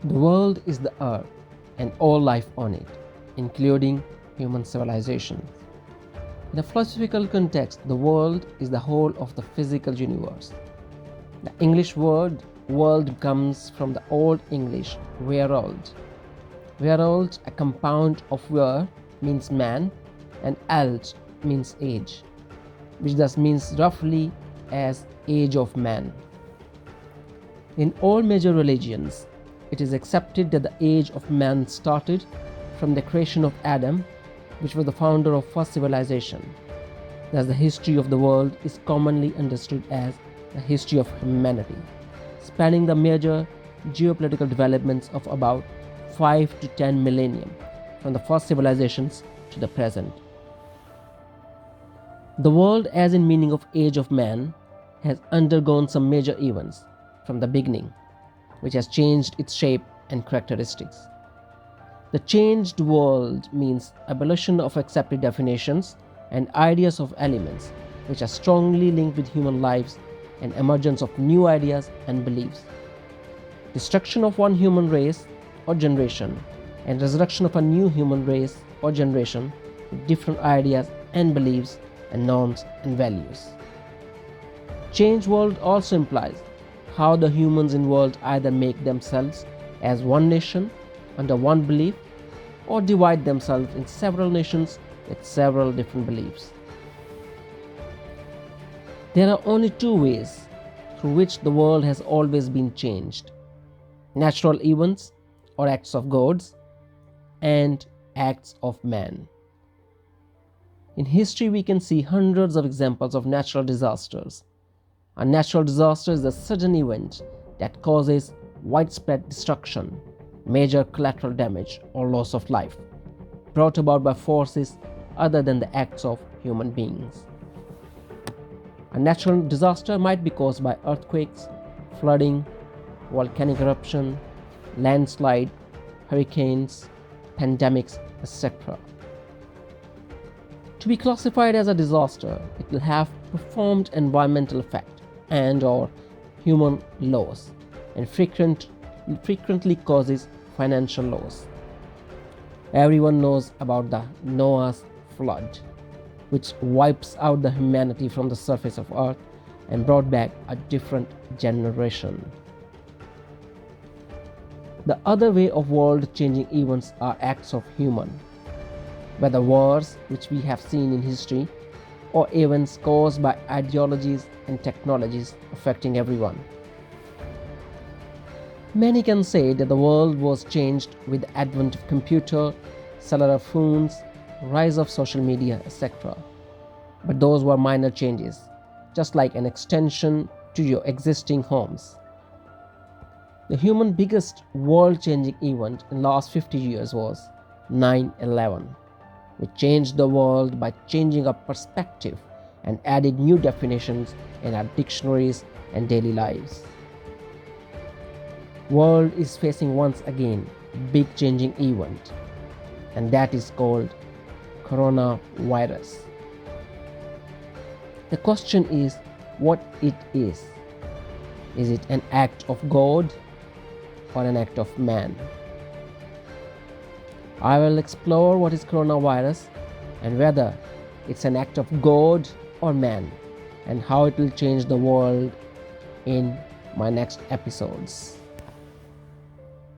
The world is the earth and all life on it, including human civilization. In a philosophical context, the world is the whole of the physical universe. The English word world comes from the Old English wereld. Wereld, a compound of wer means man and eld means age, which thus means roughly as age of man. In all major religions, it is accepted that the age of man started from the creation of Adam, which was the founder of first civilization. Thus, the history of the world is commonly understood as the history of humanity, spanning the major geopolitical developments of about 5 to 10 millennium, from the first civilizations to the present. The world, as in meaning of age of man, has undergone some major events from the beginning, which has changed its shape and characteristics. The changed world means abolition of accepted definitions and ideas of elements which are strongly linked with human lives and emergence of new ideas and beliefs. Destruction of one human race or generation and resurrection of a new human race or generation with different ideas and beliefs and norms and values. Changed world also implies how the humans in world either make themselves as one nation under one belief or divide themselves in several nations with several different beliefs. There are only two ways through which the world has always been changed: natural events or acts of gods and acts of man. In history, we can see hundreds of examples of natural disasters. A natural disaster is a sudden event that causes widespread destruction, major collateral damage, or loss of life, brought about by forces other than the acts of human beings. A natural disaster might be caused by earthquakes, flooding, volcanic eruption, landslide, hurricanes, pandemics, etc. To be classified as a disaster, it will have profound environmental effect and/or human loss, and frequently causes financial loss. Everyone knows about the Noah's flood, which wipes out the humanity from the surface of earth and brought back a different generation. The other way of world-changing events are acts of human, whether wars, which we have seen in history, or events caused by ideologies and technologies affecting everyone. Many can say that the world was changed with the advent of computer, cellular phones, rise of social media, etc. But those were minor changes, just like an extension to your existing homes. The human biggest world-changing event in the last 50 years was 9/11, which changed the world by changing our perspective and added new definitions in our dictionaries and daily lives. World is facing once again a big changing event, and that is called coronavirus. The question is what it is. Is it an act of God or an act of man? I will explore what is coronavirus and whether it's an act of God or man, and how it will change the world in my next episodes.